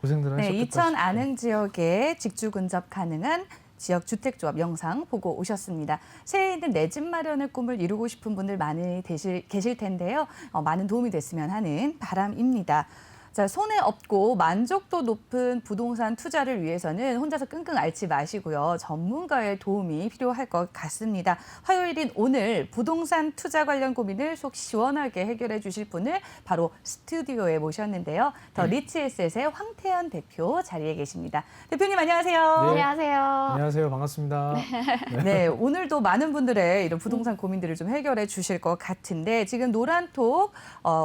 고생들 하셨겠다. 네, 이천 싶어요. 안흥 지역에 직주 근접 가능한 지역 주택조합 영상 보고 오셨습니다. 새해 있는 내 집 마련의 꿈을 이루고 싶은 분들 많이 계실 텐데요. 많은 도움이 됐으면 하는 바람입니다. 자, 손에 없고 만족도 높은 부동산 투자를 위해서는 혼자서 끙끙 앓지 마시고요. 전문가의 도움이 필요할 것 같습니다. 화요일인 오늘 부동산 투자 관련 고민을 속 시원하게 해결해 주실 분을 바로 스튜디오에 모셨는데요. 더 리치에셋의 황태현 대표 자리에 계십니다. 대표님 안녕하세요. 네. 안녕하세요. 안녕하세요. 반갑습니다. 네, 오늘도 많은 분들의 이런 부동산 고민들을 좀 해결해 주실 것 같은데 지금 노란톡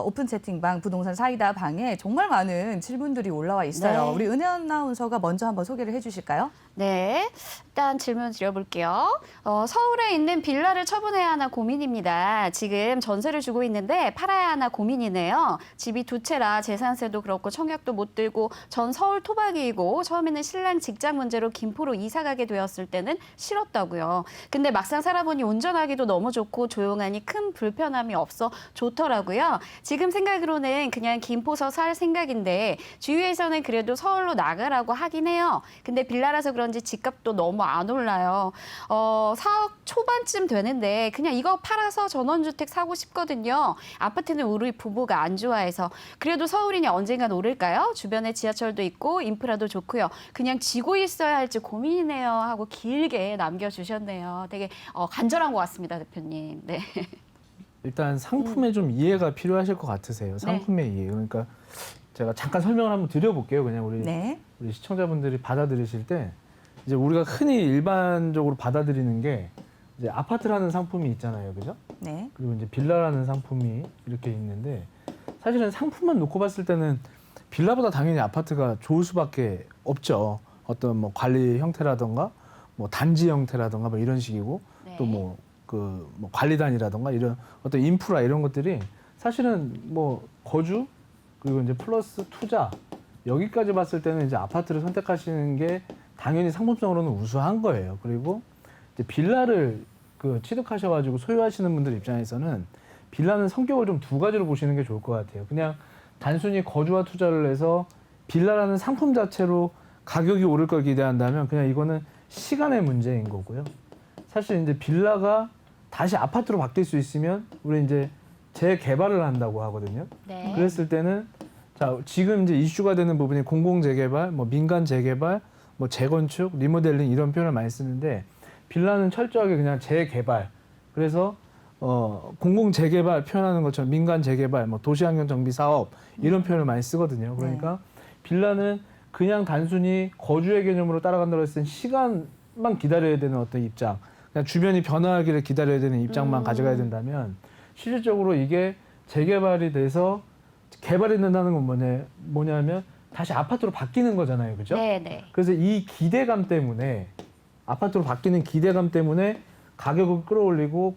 오픈 채팅방 부동산 사이다 방에 정말 많은 질문들이 올라와 있어요. 네. 우리 은혜 아나운서가 먼저 한번 소개를 해주실까요? 네, 일단 질문 드려볼게요. 서울에 있는 빌라를 처분해야 하나 고민입니다. 지금 전세를 주고 있는데 팔아야 하나 고민이네요. 집이 두 채라 재산세도 그렇고 청약도 못 들고 전 서울 토박이이고 처음에는 신랑 직장 문제로 김포로 이사 가게 되었을 때는 싫었다고요. 근데 막상 살아보니 운전하기도 너무 좋고 조용하니 큰 불편함이 없어 좋더라고요. 지금 생각으로는 그냥 김포서 살 생각인데 주위에서는 그래도 서울로 나가라고 하긴 해요. 근데 빌라라서 그런지 집값도 너무 안 올라요. 4억 초반쯤 되는데 그냥 이거 팔아서 전원주택 사고 싶거든요. 아파트는 우리 부부가 안 좋아해서. 그래도 서울이니 언젠간 오를까요? 주변에 지하철도 있고 인프라도 좋고요. 그냥 지고 있어야 할지 고민이네요 하고 길게 남겨주셨네요. 되게 간절한 것 같습니다, 대표님. 네. 일단 상품에 좀 이해가 필요하실 것 같으세요. 상품의 이해. 그러니까 제가 잠깐 설명을 한번 드려볼게요. 그냥 우리 시청자분들이 받아들이실 때 이제 우리가 흔히 일반적으로 받아들이는 게 이제 아파트라는 상품이 있잖아요, 그죠? 네. 그리고 이제 빌라라는 상품이 이렇게 있는데 사실은 상품만 놓고 봤을 때는 빌라보다 당연히 아파트가 좋을 수밖에 없죠. 어떤 뭐 관리 형태라던가 뭐 단지 형태라던가 뭐 이런 식이고 네. 또 뭐 뭐 관리단이라던가 이런 어떤 인프라 이런 것들이 사실은 뭐 거주 그리고 이제 플러스 투자 여기까지 봤을 때는 이제 아파트를 선택하시는 게 당연히 상품성으로는 우수한 거예요. 그리고 이제 빌라를 취득하셔가지고 소유하시는 분들 입장에서는 빌라는 성격을 좀 두 가지로 보시는 게 좋을 것 같아요. 그냥 단순히 거주와 투자를 해서 빌라라는 상품 자체로 가격이 오를 걸 기대한다면 그냥 이거는 시간의 문제인 거고요. 사실 이제 빌라가 다시 아파트로 바뀔 수 있으면 우리 이제 재개발을 한다고 하거든요. 네. 그랬을 때는 자, 지금 이제 이슈가 되는 부분이 공공 재개발, 뭐 민간 재개발, 뭐 재건축, 리모델링 이런 표현을 많이 쓰는데 빌라는 철저하게 그냥 재개발. 그래서 공공 재개발 표현하는 것처럼 민간 재개발, 뭐 도시환경 정비 사업 이런 표현을 많이 쓰거든요. 그러니까 빌라는 그냥 단순히 거주의 개념으로 따라간다고 했을 때 시간만 기다려야 되는 어떤 입장, 그냥 주변이 변화하기를 기다려야 되는 입장만 가져가야 된다면 실질적으로 이게 재개발이 돼서 개발이 된다는 건 뭐냐면 다시 아파트로 바뀌는 거잖아요. 그죠? 네, 네. 그래서 이 기대감 때문에 아파트로 바뀌는 기대감 때문에 가격을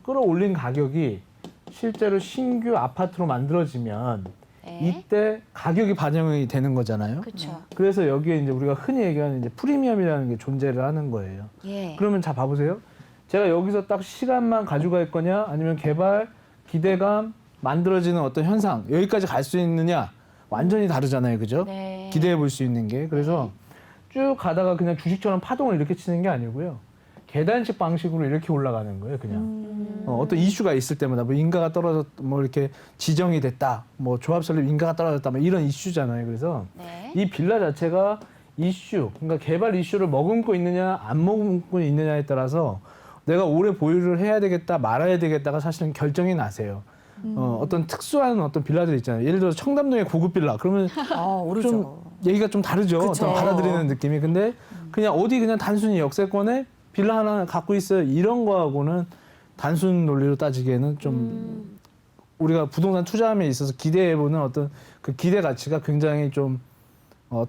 끌어올린 가격이 실제로 신규 아파트로 만들어지면 네. 이때 가격이 반영이 되는 거잖아요. 그렇죠. 그래서 여기에 이제 우리가 흔히 얘기하는 이제 프리미엄이라는 게 존재를 하는 거예요. 예. 그러면 자 봐보세요. 제가 여기서 딱 시간만 가져갈 거냐 아니면 개발, 기대감, 만들어지는 어떤 현상 여기까지 갈 수 있느냐 완전히 다르잖아요. 그죠? 네. 기대해 볼 수 있는 게. 그래서 쭉 가다가 그냥 주식처럼 파동을 이렇게 치는 게 아니고요. 계단식 방식으로 이렇게 올라가는 거예요. 그냥. 어떤 이슈가 있을 때마다 뭐 인가가 떨어졌다, 뭐 이렇게 지정이 됐다, 뭐 조합 설립 인가가 떨어졌다, 뭐 이런 이슈잖아요. 그래서 네. 이 빌라 자체가 이슈, 그러니까 개발 이슈를 머금고 있느냐 안 머금고 있느냐에 따라서 내가 오래 보유를 해야 되겠다 말아야 되겠다가 사실은 결정이 나세요. 어떤 특수한 어떤 빌라들 있잖아요. 예를 들어서 청담동의 고급 빌라 그러면 오르죠. 좀 얘기가 좀 다르죠. 그쵸. 어떤 받아들이는 느낌이. 근데 그냥 어디 그냥 단순히 역세권에 빌라 하나 갖고 있어요. 이런 거하고는 단순 논리로 따지기에는 좀 우리가 부동산 투자함에 있어서 기대해보는 어떤 그 기대 가치가 굉장히 좀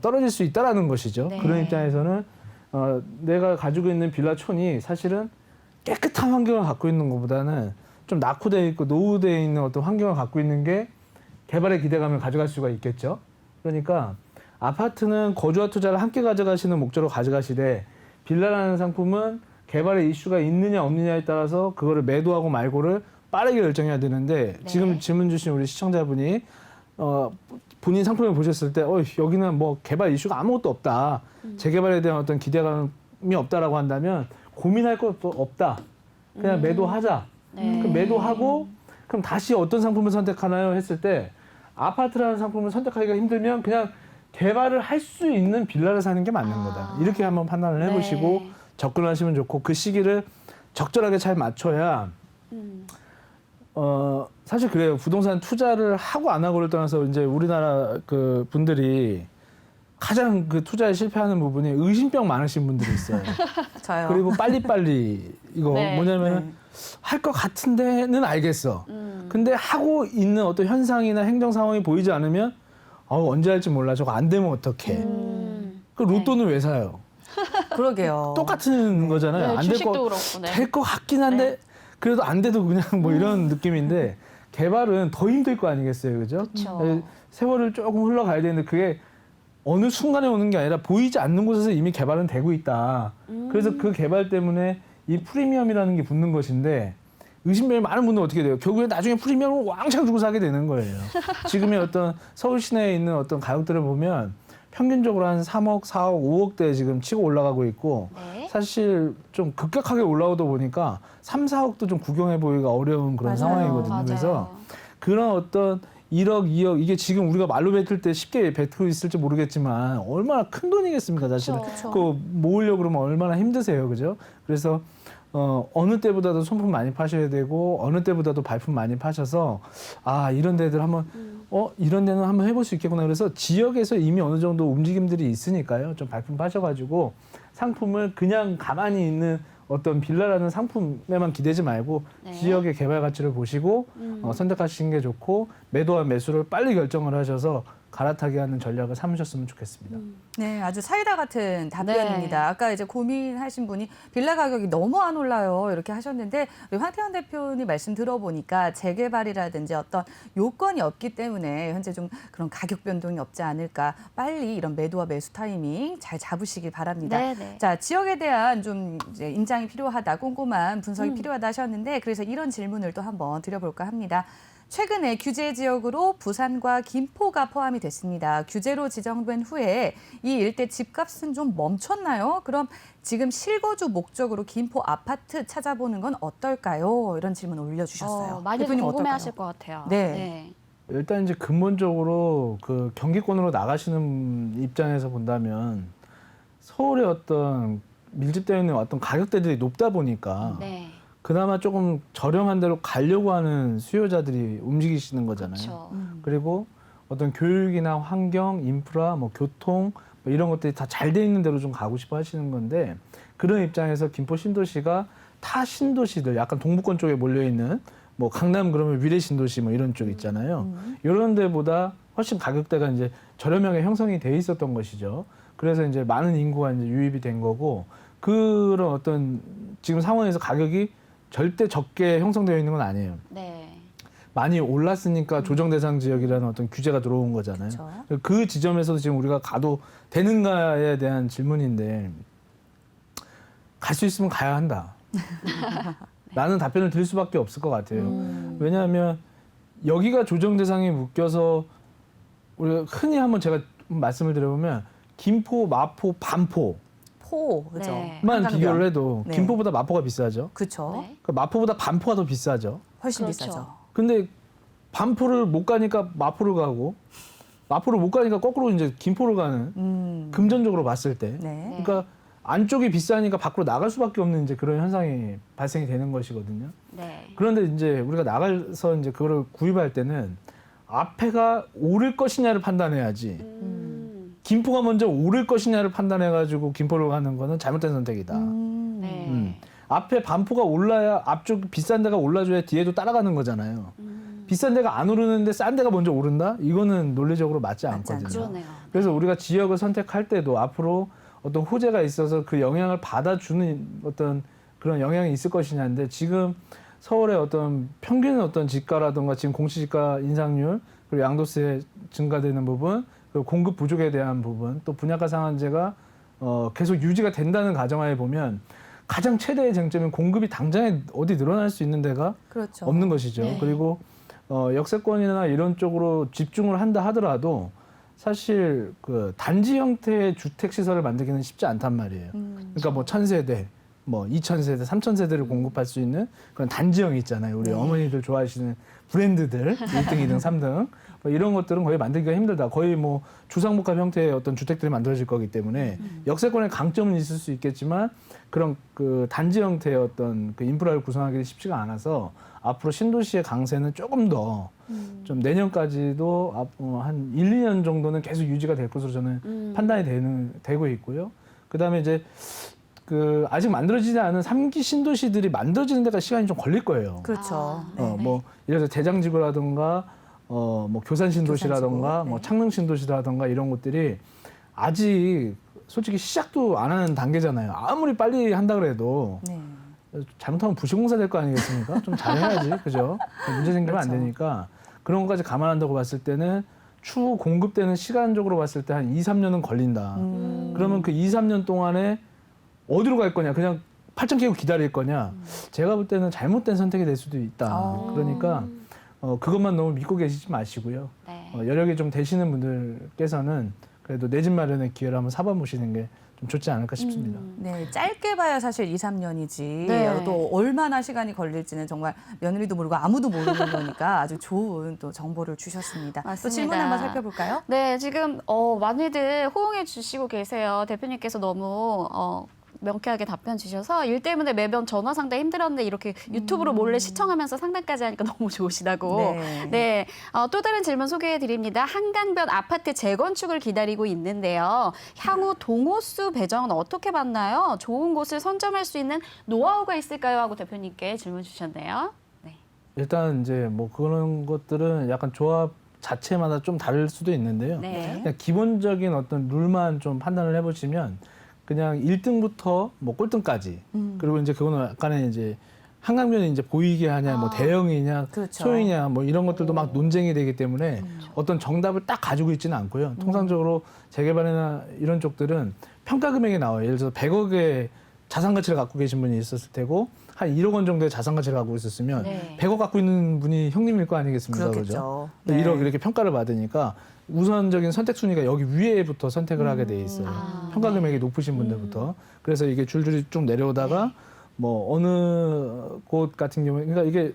떨어질 수 있다라는 것이죠. 네. 그런 입장에서는 내가 가지고 있는 빌라촌이 사실은 깨끗한 환경을 갖고 있는 것보다는 좀 낙후되어 있고 노후되어 있는 어떤 환경을 갖고 있는 게 개발의 기대감을 가져갈 수가 있겠죠. 그러니까 아파트는 거주와 투자를 함께 가져가시는 목적으로 가져가시되 빌라라는 상품은 개발의 이슈가 있느냐 없느냐에 따라서 그거를 매도하고 말고를 빠르게 결정해야 되는데 네. 지금 질문 주신 우리 시청자분이 본인 상품을 보셨을 때 여기는 뭐 개발 이슈가 아무것도 없다. 재개발에 대한 어떤 기대감이 없다라고 한다면 고민할 것도 없다. 그냥 매도하자. 네. 그럼 매도하고 그럼 다시 어떤 상품을 선택하나요? 했을 때 아파트라는 상품을 선택하기가 힘들면 그냥 개발을 할 수 있는 빌라를 사는 게 맞는 거다. 이렇게 한번 판단을 해보시고 네. 접근하시면 좋고 그 시기를 적절하게 잘 맞춰야 사실 그래요. 부동산 투자를 하고 안 하고를 떠나서 이제 우리나라 그 분들이 가장 그 투자에 실패하는 부분이 의심병 많으신 분들이 있어요. 저요. 그리고 빨리빨리 이거 네. 뭐냐면 할 것 같은데는 알겠어. 근데 하고 있는 어떤 현상이나 행정 상황이 보이지 않으면 언제 할지 몰라. 저거 안 되면 어떡해. 그 로또는 왜 사요? 그러게요. 똑같은 거잖아요. 네, 안 될 주식도 거 그렇고, 네. 될 것 같긴 한데 네. 그래도 안 돼도 그냥 뭐 이런 느낌인데 개발은 더 힘들 거 아니겠어요, 그죠? 그쵸. 세월을 조금 흘러가야 되는데 그게 어느 순간에 오는 게 아니라 보이지 않는 곳에서 이미 개발은 되고 있다. 그래서 그 개발 때문에 이 프리미엄이라는 게 붙는 것인데 의심병이 많은 분들은 어떻게 돼요? 결국에 나중에 프리미엄을 왕창 주고 사게 되는 거예요. 지금의 어떤 서울 시내에 있는 어떤 가격들을 보면 평균적으로 한 3억, 4억, 5억대 지금 치고 올라가고 있고 네. 사실 좀 급격하게 올라오다 보니까 3, 4억도 좀 구경해 보기가 어려운 그런 맞아요. 상황이거든요. 맞아요. 그래서 그런 어떤 1억, 2억 이게 지금 우리가 말로 뱉을 때 쉽게 뱉고 있을지 모르겠지만 얼마나 큰 돈이겠습니까, 사실은. 그쵸. 그거 모으려고 그러면 얼마나 힘드세요, 그죠? 그래서 어느 때보다도 손품 많이 파셔야 되고 어느 때보다도 발품 많이 파셔서 이런 데들 한번 이런 데는 한번 해볼 수 있겠구나. 그래서 지역에서 이미 어느 정도 움직임들이 있으니까요. 좀 발품 파셔가지고 상품을 그냥 가만히 있는 어떤 빌라라는 상품에만 기대지 말고 네. 지역의 개발 가치를 보시고 선택하시는 게 좋고 매도와 매수를 빨리 결정을 하셔서 갈아타게 하는 전략을 삼으셨으면 좋겠습니다. 네, 아주 사이다 같은 답변입니다. 네. 아까 이제 고민하신 분이 빌라 가격이 너무 안 올라요 이렇게 하셨는데 우리 황태현 대표님 말씀 들어보니까 재개발이라든지 어떤 요건이 없기 때문에 현재 좀 그런 가격 변동이 없지 않을까. 빨리 이런 매도와 매수 타이밍 잘 잡으시길 바랍니다. 네, 네. 자, 지역에 대한 좀 이제 인장이 필요하다, 꼼꼼한 분석이 필요하다 하셨는데 그래서 이런 질문을 또 한번 드려볼까 합니다. 최근에 규제 지역으로 부산과 김포가 포함이 됐습니다. 규제로 지정된 후에 이 일대 집값은 좀 멈췄나요? 그럼 지금 실거주 목적으로 김포 아파트 찾아보는 건 어떨까요? 이런 질문 올려주셨어요. 많이들 대표님 궁금해하실 어떨까요? 것 같아요. 네. 일단 이제 근본적으로 그 경기권으로 나가시는 입장에서 본다면 서울의 어떤 밀집되어 있는 어떤 가격대들이 높다 보니까 네. 그나마 조금 저렴한 데로 가려고 하는 수요자들이 움직이시는 거잖아요. 그렇죠. 그리고 어떤 교육이나 환경, 인프라, 뭐 교통 뭐 이런 것들이 다 잘 돼 있는 데로 좀 가고 싶어 하시는 건데 그런 입장에서 김포 신도시가 타 신도시들 약간 동부권 쪽에 몰려 있는 뭐 강남 그러면 위례 신도시 뭐 이런 쪽 있잖아요. 이런 데보다 훨씬 가격대가 이제 저렴하게 형성이 돼 있었던 것이죠. 그래서 이제 많은 인구가 이제 유입이 된 거고 그런 어떤 지금 상황에서 가격이 절대 적게 형성되어 있는 건 아니에요. 네. 많이 올랐으니까 조정 대상 지역이라는 어떤 규제가 들어온 거잖아요. 그쵸. 그 지점에서도 지금 우리가 가도 되는가에 대한 질문인데 갈 수 있으면 가야 한다. 라는 답변을 드릴 수밖에 없을 것 같아요. 왜냐하면 여기가 조정 대상에 묶여서 우리가 흔히 한번 제가 말씀을 드려보면 김포, 마포, 반포 포, 그죠? 네. 만 한강변. 비교를 해도 네. 김포보다 마포가 비싸죠. 그쵸. 네. 그 마포보다 반포가 더 비싸죠. 훨씬 그렇죠. 비싸죠. 근데 반포를 못 가니까 마포를 가고 마포를 못 가니까 거꾸로 이제 김포를 가는 금전적으로 봤을 때 네. 그러니까 안쪽이 비싸니까 밖으로 나갈 수밖에 없는 이제 그런 현상이 발생이 되는 것이거든요. 네. 그런데 이제 우리가 나가서 이제 그거를 구입할 때는 앞에가 오를 것이냐를 판단해야지. 김포가 먼저 오를 것이냐를 판단해가지고 김포로 가는 거는 잘못된 선택이다. 네. 앞에 반포가 올라야 앞쪽 비싼 데가 올라줘야 뒤에도 따라가는 거잖아요. 비싼 데가 안 오르는데 싼 데가 먼저 오른다? 이거는 논리적으로 맞지 맞지 않거든요. 않죠. 그러네요. 그래서 우리가 지역을 선택할 때도 앞으로 어떤 호재가 있어서 그 영향을 받아주는 어떤 그런 영향이 있을 것이냐인데 지금 서울의 어떤 평균 어떤 집가라든가 지금 공시지가 인상률 그리고 양도세 증가되는 부분 그리고 공급 부족에 대한 부분 또 분양가 상한제가 계속 유지가 된다는 가정하에 보면 가장 최대의 쟁점은 공급이 당장에 어디 늘어날 수 있는 데가 그렇죠. 없는 것이죠. 네. 그리고 역세권이나 이런 쪽으로 집중을 한다 하더라도 사실 그 단지 형태의 주택 시설을 만들기는 쉽지 않단 말이에요. 그러니까 뭐 1000세대, 뭐 2000세대, 3000세대를 공급할 수 있는 그런 단지형 있잖아요. 우리 어머니들 좋아하시는 브랜드들 1등, 2등, 3등 뭐 이런 것들은 거의 만들기가 힘들다. 거의 뭐 주상복합 형태의 어떤 주택들이 만들어질 거기 때문에 역세권의 강점은 있을 수 있겠지만 그런 그 단지 형태의 어떤 그 인프라를 구성하기 쉽지가 않아서 앞으로 신도시의 강세는 조금 더 좀 내년까지도 한 1, 2년 정도는 계속 유지가 될 것으로 저는 판단이 되고 있고요. 그다음에 이제 그 아직 만들어지지 않은 3기 신도시들이 만들어지는 데가 시간이 좀 걸릴 거예요. 그렇죠. 뭐 예를 들어 대장지구라든가 뭐 교산 신도시라든가 교산지구, 뭐 네. 창릉 신도시라든가 이런 것들이 아직 솔직히 시작도 안 하는 단계잖아요. 아무리 빨리 한다 그래도 네. 잘못하면 부실공사 될 거 아니겠습니까? 좀 잘해야지, 그죠? 문제 생기면 안 그렇죠. 되니까 그런 것까지 감안한다고 봤을 때는 추후 공급되는 시간적으로 봤을 때 한 2, 3년은 걸린다. 그러면 그 2, 3년 동안에 어디로 갈 거냐? 그냥 팔짱 끼고 기다릴 거냐? 제가 볼 때는 잘못된 선택이 될 수도 있다. 그러니까 그것만 너무 믿고 계시지 마시고요. 네. 여력이 좀 되시는 분들께서는 그래도 내 집 마련의 기회를 한번 사봐보시는 게 좀 좋지 않을까 싶습니다. 네, 짧게 봐야 사실 2, 3년이지 네. 또 얼마나 시간이 걸릴지는 정말 며느리도 모르고 아무도 모르는 거니까 아주 좋은 또 정보를 주셨습니다. 또 맞습니다. 질문 한번 살펴볼까요? 네, 지금 많이들 호응해 주시고 계세요. 대표님께서 너무 명쾌하게 답변 주셔서 일 때문에 매번 전화 상담 힘들었는데 이렇게 유튜브로 몰래 시청하면서 상담까지 하니까 너무 좋으시다고. 네. 네, 또 다른 질문 소개해 드립니다. 한강변 아파트 재건축을 기다리고 있는데요. 향후 동호수 배정은 어떻게 받나요? 좋은 곳을 선점할 수 있는 노하우가 있을까요? 하고 대표님께 질문 주셨네요. 네. 일단 이제 뭐 그런 것들은 약간 조합 자체마다 좀 다를 수도 있는데요. 네. 그냥 기본적인 어떤 룰만 좀 판단을 해보시면 그냥 1등부터 뭐 꼴등까지 그리고 이제 그거는 약간의 이제 한강변이 이제 보이게 하냐, 뭐 대형이냐, 그렇죠. 소형이냐, 뭐 이런 것들도 막 논쟁이 되기 때문에 어떤 정답을 딱 가지고 있지는 않고요. 통상적으로 재개발이나 이런 쪽들은 평가 금액이 나와요. 예를 들어서 100억의 자산 가치를 갖고 계신 분이 있었을 테고 한 1억 원 정도의 자산 가치를 갖고 있었으면 네. 100억 갖고 있는 분이 형님일 거 아니겠습니까? 그렇겠죠. 그죠? 네. 1억 이렇게 평가를 받으니까 우선적인 선택 순위가 여기 위에부터 선택을 하게 돼 있어요. 평가 금액이 높으신 분들부터. 그래서 이게 줄줄이 쭉 내려오다가 뭐 어느 곳 같은 경우에 그러니까 이게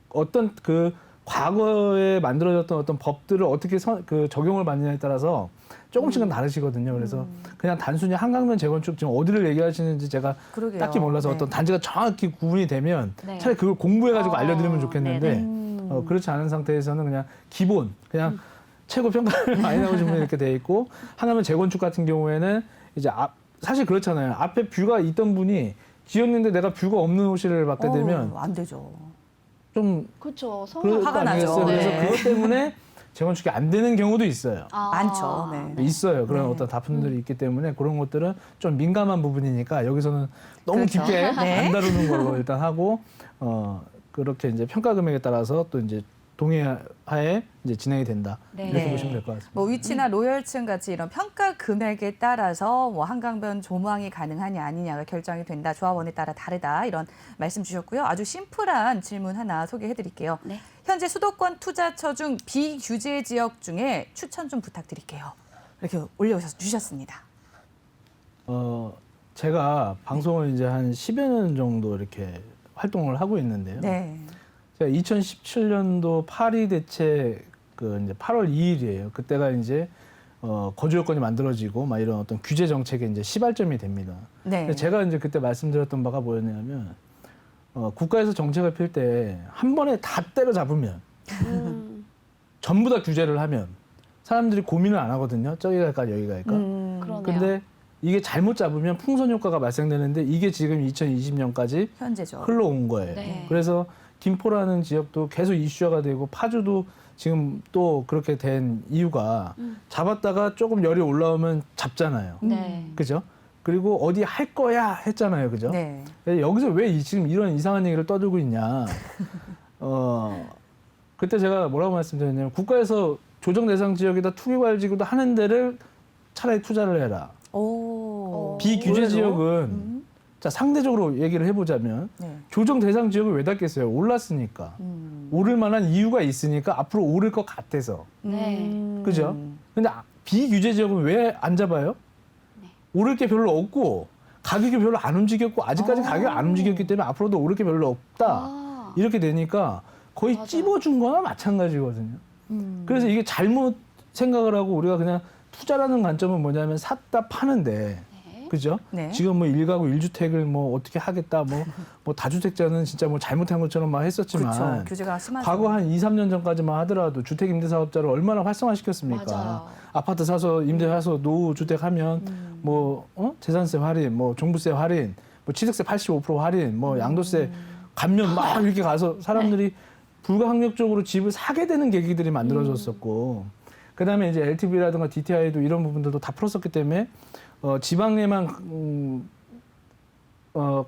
어떤 그 과거에 만들어졌던 어떤 법들을 어떻게 그 적용을 받느냐에 따라서 조금씩은 다르시거든요. 그래서 그냥 단순히 한강변 재건축 지금 어디를 얘기하시는지 제가 그러게요. 딱히 몰라서 네. 어떤 단지가 정확히 구분이 되면 네. 차라리 그걸 공부해가지고 알려드리면 어, 좋겠는데 네네. 그렇지 않은 상태에서는 그냥 기본 그냥 최고 평가를 많이 나오신 분이 이렇게 돼 있고 하나면 재건축 같은 경우에는 이제 사실 그렇잖아요. 앞에 뷰가 있던 분이 지었는데 내가 뷰가 없는 호실을 받게 되면 안 되죠. 좀 그렇죠. 그럴 거 화가 나죠. 아니겠어요. 그래서 네. 그것 때문에 재건축이 안 되는 경우도 있어요. 많죠. 네. 있어요. 그런 네. 어떤 다툼들이 있기 때문에 그런 것들은 좀 민감한 부분이니까 여기서는 너무 그렇죠. 깊게 네. 안 다루는 걸로 일단 하고 그렇게 이제 평가 금액에 따라서 또 이제 동의하에 이제 진행이 된다. 네. 이렇게 네. 보시면 될 것 같습니다. 뭐 위치나 로열층 같이 이런 평가 금액에 따라서 뭐 한강변 조망이 가능하냐 아니냐가 결정이 된다. 조합원에 따라 다르다. 이런 말씀 주셨고요. 아주 심플한 질문 하나 소개해 드릴게요. 네. 현재 수도권 투자처 중 비규제 지역 중에 추천 좀 부탁드릴게요. 이렇게 올려주셨습니다. 제가 방송을 이제 한 10여 년 정도 이렇게 활동을 하고 있는데요. 네. 제가 2017년도 파리 대책 그 이제 8월 2일이에요. 그때가 이제 거주 요건이 만들어지고 막 이런 어떤 규제 정책의 이제 시발점이 됩니다. 네. 근데 제가 이제 그때 말씀드렸던 바가 뭐였냐면 국가에서 정책을 필 때 한 번에 다 때려잡으면 전부 다 규제를 하면 사람들이 고민을 안 하거든요. 저기 갈까 여기 갈까. 그러네요. 근데 이게 잘못 잡으면 풍선 효과가 발생되는데 이게 지금 2020년까지 현재죠. 흘러온 거예요. 네. 그래서 김포라는 지역도 계속 이슈화가 되고 파주도 지금 또 그렇게 된 이유가 잡았다가 조금 열이 올라오면 잡잖아요. 네. 그죠? 그리고 어디 할 거야 했잖아요. 그죠? 네. 여기서 왜 지금 이런 이상한 얘기를 떠들고 있냐. 그때 제가 뭐라고 말씀드렸냐면 국가에서 조정 대상 지역이다 투기과열지구도 하는 데를 차라리 투자를 해라. 오. 비규제 의외로? 지역은 자, 상대적으로 얘기를 해보자면 네. 조정 대상 지역을 왜 닫겠어요? 올랐으니까. 오를 만한 이유가 있으니까 앞으로 오를 것 같아서. 네. 그죠? 근데 비규제 지역은 왜 안 잡아요? 오를 게 별로 없고 가격이 별로 안 움직였고 아직까지 가격이 안 움직였기 때문에 앞으로도 오를 게 별로 없다. 아. 이렇게 되니까 거의 맞아요. 찝어준 거나 마찬가지거든요. 그래서 이게 잘못 생각을 하고 우리가 그냥 투자라는 관점은 뭐냐면 샀다 파는데 그죠? 네. 지금 뭐 1가구 1주택을 뭐 어떻게 하겠다 뭐 다주택자는 진짜 뭐 잘못한 것처럼 막 했었지만 그렇죠. 규제가 심하죠. 과거 한 2, 3년 전까지만 하더라도 주택 임대 사업자를 얼마나 활성화시켰습니까? 맞아요. 아파트 사서 임대 사서 노후 주택 하면 뭐 재산세 할인, 뭐 종부세 할인, 뭐 취득세 85% 할인, 뭐 양도세 감면 막 이렇게 가서 사람들이 불가항력적으로 집을 사게 되는 계기들이 만들어졌었고 그다음에 이제 LTV라든가 DTI도 이런 부분들도 다 풀었었기 때문에 지방 내만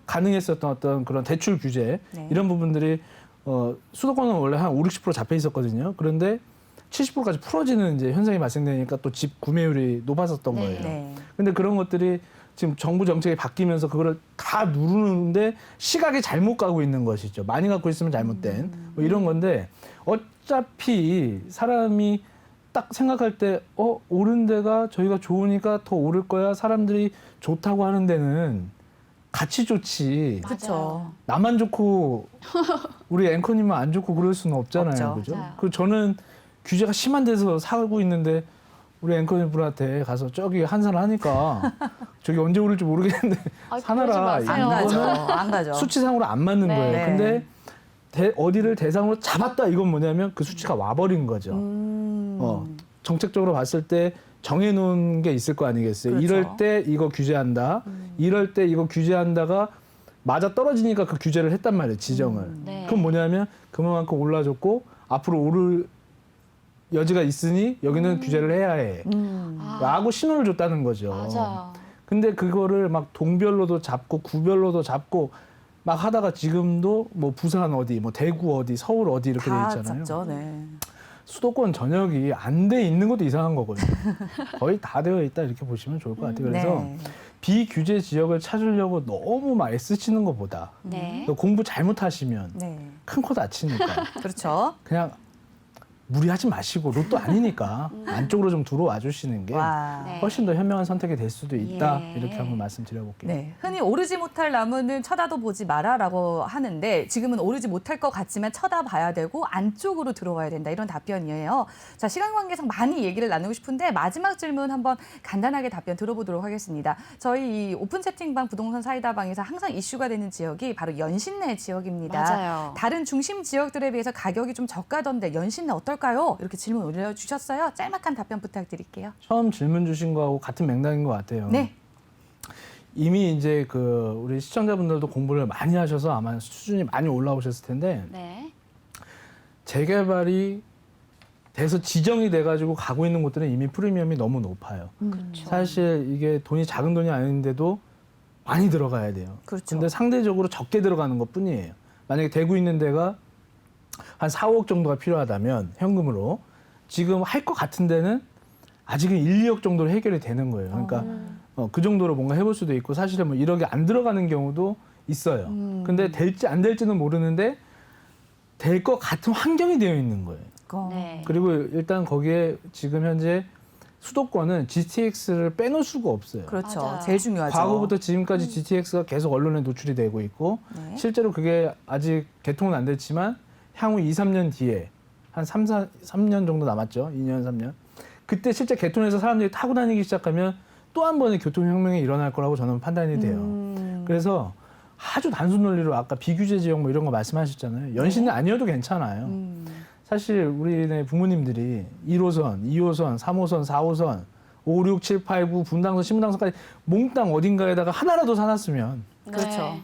가능했었던 어떤 그런 대출 규제 네. 이런 부분들이 수도권은 원래 한 5, 60% 잡혀 있었거든요. 그런데 70%까지 풀어지는 이제 현상이 발생되니까 또 집 구매율이 높아졌던 네. 거예요. 네. 근데 그런 것들이 지금 정부 정책이 바뀌면서 그거를 다 누르는데 시각이 잘못 가고 있는 것이죠. 많이 갖고 있으면 잘못된 뭐 이런 건데 어차피 사람이 딱 생각할 때 오른 데가 저희가 좋으니까 더 오를 거야. 사람들이 좋다고 하는 데는 같이 좋지. 그렇죠. 나만 좋고 우리 앵커님은 안 좋고 그럴 수는 없잖아요. 없죠. 그죠? 맞아요. 그 저는 규제가 심한 데서 살고 있는데 우리 앵커님 분한테 가서 저기 한산 하니까 저기 언제 오를지 모르겠는데 아, 사나라. 그러지 안 마세요. 가죠. 안 가죠. 수치상으로 안 맞는 네. 거예요. 네. 근데 어디를 대상으로 잡았다 이건 뭐냐면 그 수치가 와버린 거죠. 정책적으로 봤을 때 정해놓은 게 있을 거 아니겠어요. 그렇죠. 이럴 때 이거 규제한다. 이럴 때 이거 규제한다가 맞아 떨어지니까 그 규제를 했단 말이에요. 지정을. 네. 그럼 뭐냐면 그만큼 올라줬고 앞으로 오를 여지가 있으니 여기는 규제를 해야 해. 아, 라고 신호를 줬다는 거죠. 맞아요. 근데 그거를 막 동별로도 잡고 구별로도 잡고 막 하다가 지금도 뭐 부산 어디, 뭐 대구 어디, 서울 어디 이렇게 돼 다 있잖아요. 잡죠. 네. 수도권 전역이 안 돼 있는 것도 이상한 거거든요. 거의 다 되어 있다 이렇게 보시면 좋을 것 같아요. 그래서 네. 비규제 지역을 찾으려고 너무 막 애쓰시는 것보다 네. 또 공부 잘못하시면 네. 큰 코 다치니까 그렇죠. 그냥 무리하지 마시고 로또 아니니까 안쪽으로 좀 들어와 주시는 게 와. 네. 훨씬 더 현명한 선택이 될 수도 있다. 예. 이렇게 한번 말씀드려볼게요. 네, 흔히 오르지 못할 나무는 쳐다도 보지 마라라고 하는데 지금은 오르지 못할 것 같지만 쳐다봐야 되고 안쪽으로 들어와야 된다 이런 답변이에요. 자, 시간 관계상 많이 얘기를 나누고 싶은데 마지막 질문 한번 간단하게 답변 들어보도록 하겠습니다. 저희 이 오픈 채팅방 부동산 사이다방에서 항상 이슈가 되는 지역이 바로 연신내 지역입니다. 맞아요. 다른 중심 지역들에 비해서 가격이 좀 저가던데 연신내 어떨까요? 이렇게 질문 올려주셨어요. 짤막한 답변 부탁드릴게요. 처음 질문 주신 거하고 같은 맥락인 것 같아요. 네. 이미 이제 그 우리 시청자분들도 공부를 많이 하셔서 아마 수준이 많이 올라오셨을 텐데 네. 재개발이 돼서 지정이 돼가지고 가고 있는 곳들은 이미 프리미엄이 너무 높아요. 그렇죠. 사실 이게 돈이 작은 돈이 아닌데도 많이 들어가야 돼요. 그렇죠. 근데 상대적으로 적게 들어가는 것 뿐이에요. 만약에 대구 있는 데가 한 4, 5억 정도가 필요하다면 현금으로 지금 할 것 같은 데는 아직은 1, 2억 정도로 해결이 되는 거예요. 그러니까 그 정도로 뭔가 해볼 수도 있고 사실은 뭐 1억이 안 들어가는 경우도 있어요. 근데 될지 안 될지는 모르는데 될 것 같은 환경이 되어 있는 거예요. 네. 그리고 일단 거기에 지금 현재 수도권은 GTX를 빼놓을 수가 없어요. 그렇죠. 맞아요. 제일 중요하죠. 과거부터 지금까지 GTX가 계속 언론에 노출이 되고 있고 네. 실제로 그게 아직 개통은 안 됐지만 향후 2, 3년 뒤에 한 3년 정도 남았죠. 2년, 3년. 그때 실제 개통해서 사람들이 타고 다니기 시작하면 또 한 번의 교통혁명이 일어날 거라고 저는 판단이 돼요. 그래서 아주 단순 논리로 아까 비규제 지역 뭐 이런 거 말씀하셨잖아요. 연신은 아니어도 괜찮아요. 사실 우리네 부모님들이 1호선, 2호선, 3호선, 4호선, 5, 6, 7, 8, 9 분당선, 신분당선까지 몽땅 어딘가에다가 하나라도 사놨으면 그렇죠. 네.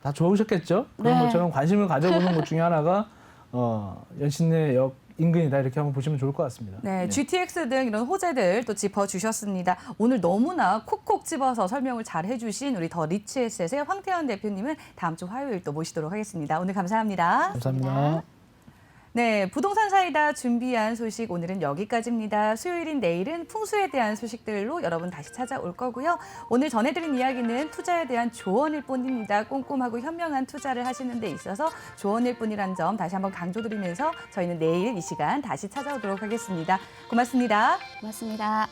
다 좋으셨겠죠? 그런 네. 것처럼 관심을 가져보는 것 중에 하나가 연신내역 인근이다 이렇게 한번 보시면 좋을 것 같습니다. 네, GTX 등 이런 호재들 또 짚어주셨습니다. 오늘 너무나 콕콕 집어서 설명을 잘 해주신 우리 더 리치에셋의 황태현 대표님은 다음 주 화요일 또 모시도록 하겠습니다. 오늘 감사합니다. 감사합니다. 네, 부동산 사이다 준비한 소식 오늘은 여기까지입니다. 수요일인 내일은 풍수에 대한 소식들로 여러분 다시 찾아올 거고요. 오늘 전해드린 이야기는 투자에 대한 조언일 뿐입니다. 꼼꼼하고 현명한 투자를 하시는 데 있어서 조언일 뿐이란 점 다시 한번 강조드리면서 저희는 내일 이 시간 다시 찾아오도록 하겠습니다. 고맙습니다. 고맙습니다.